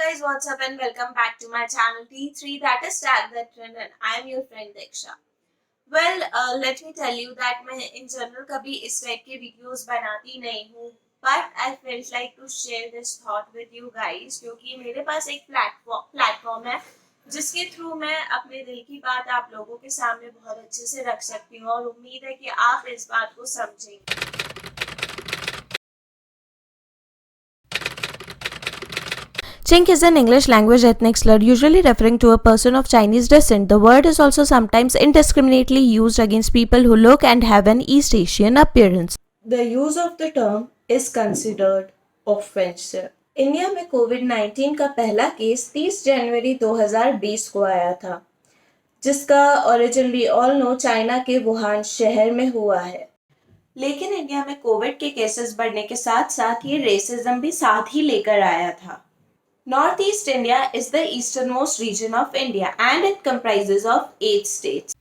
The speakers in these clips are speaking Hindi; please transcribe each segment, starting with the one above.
guys, what's up and welcome back to my channel T3, that is Tag That Trend, and I am your friend Diksha. Let me tell you that मैं in general कभी इस टाइप के वीडियोस बनाती नहीं हूँ, but I felt like to share this thought with you guys क्योंकि मेरे पास एक प्लेटफॉर्म है जिसके थ्रू मैं अपने दिल की बात आप लोगों के सामने बहुत अच्छे से रख सकती हूँ और उम्मीद है कि आप इस बात को समझेंगे। Chink is an English language ethnic slur usually referring to a person of Chinese descent. The word is also sometimes indiscriminately used against people who look and have an East Asian appearance. The use of the term is considered offensive. India में कोविड-19 का पहला केस 30 जनवरी 2020 को आया था, जिसका ओरिजिन भी ऑल नो चाइना के वुहान शहर में हुआ है। लेकिन इंडिया में कोविड के केसेस बढ़ने के साथ साथ ये रेसिज्म भी साथ ही लेकर आया था। Northeast India is the easternmost region of India and it comprises of 8 states.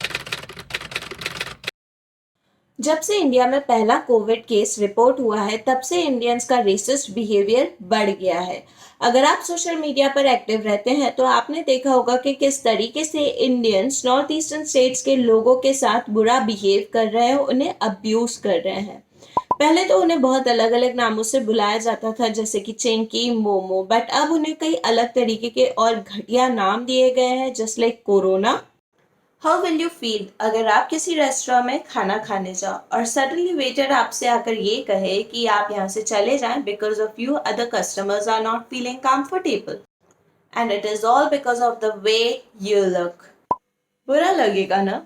जब से इंडिया में पहला कोविड केस रिपोर्ट हुआ है तब से इंडियंस का रेसिस्ट बिहेवियर बढ़ गया है। अगर आप सोशल मीडिया पर एक्टिव रहते हैं तो आपने देखा होगा कि किस तरीके से इंडियंस नॉर्थ ईस्टर्न स्टेट्स के लोगों के साथ बुरा बिहेव कर रहे हैं, उन्हें अब्यूज कर रहे हैं। पहले तो उन्हें बहुत अलग अलग नामों से बुलाया जाता था जैसे कि चिंकी, मोमो, बट अब उन्हें कई अलग तरीके के और घटिया नाम दिए गए हैं just like corona. How will you feel अगर आप किसी रेस्टोरेंट में खाना खाने जाओ और सडनली वेटर आपसे आकर ये कहे कि आप यहाँ से चले जाएं because of you other customers are not feeling comfortable and it is all because of the way you look. बुरा लगेगा ना?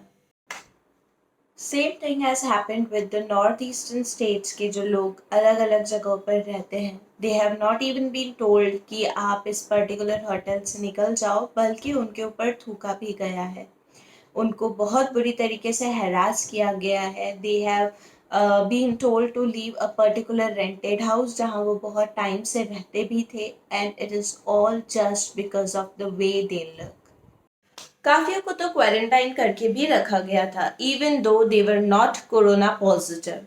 Same thing has happened with the north eastern states के जो लोग अलग अलग जगहों पर रहते हैं। They have not even been told कि आप इस पर्टिकुलर होटल से निकल जाओ, बल्कि उनके ऊपर थूका भी गया है, उनको बहुत बुरी तरीके से हैरास किया गया है। They have been told to leave a particular rented house जहाँ वो बहुत टाइम से रहते भी थे and it is all just because of the way they look. काफियों को तो क्वारंटाइन करके भी रखा गया था even though they were not corona positive.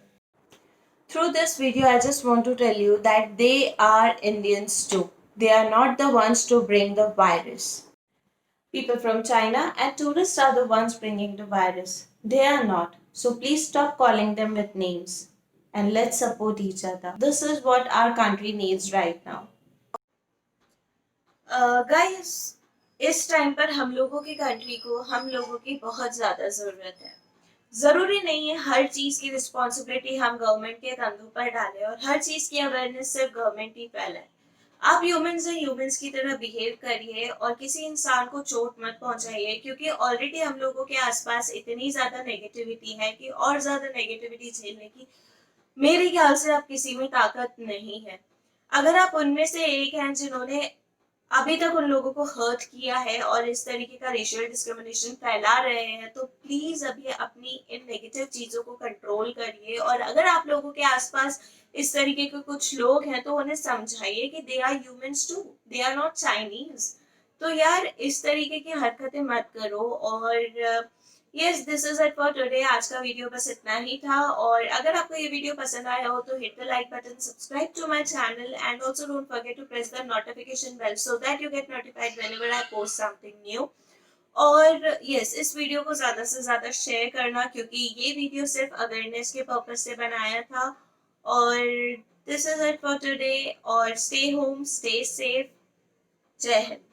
Through this video I just want to tell you that they are Indians too, they are not the ones to bring the virus. People from China and tourists are the ones bringing the virus. They are not. So please stop calling them with names and let's support each other. This is what our country needs right now. Guys, इस टाइम पर हम लोगों की कंट्री को हम लोगों की बहुत ज्यादा जरूरत है। जरूरी नहीं है हर चीज की रिस्पॉन्सिबिलिटी हम गवर्नमेंट के कंधों पर डालें और हर चीज की अवेयरनेस सिर्फ गवर्नमेंट ही फैलाए। आप ह्यूमंस से ह्यूमंस की तरह बिहेव करिए और किसी इंसान को चोट मत पहुंचाइए क्योंकि ऑलरेडी हम लोगों के आसपास इतनी ज्यादा नेगेटिविटी है कि और ज्यादा नेगेटिविटी झेलने की मेरे ख्याल से अब किसी में ताकत नहीं है। अगर आप उनमें से एक हैं जिन्होंने अभी तक उन लोगों को हर्ट किया है और इस तरीके का रेशियल डिस्क्रिमिनेशन फैला रहे हैं तो प्लीज अभी अपनी इन नेगेटिव चीजों को कंट्रोल करिए और अगर आप लोगों के आसपास इस तरीके के कुछ लोग हैं तो उन्हें समझाइए कि they are humans too, they are not Chinese. तो यार इस तरीके की हरकतें मत करो। और yes, this is it for today. आज का वीडियो बस इतना ही था और अगर आपको ये वीडियो पसंद आया हो तो hit the like button, subscribe to my channel and also don't forget to press the notification bell so that you get notified whenever I post something new. और यस, इस वीडियो को ज्यादा से ज्यादा शेयर करना क्योंकि ये वीडियो सिर्फ अवेयरनेस के पर्पस से बनाया था। और this is it for today और स्टे होम, स्टे सेफ। जय हिंद।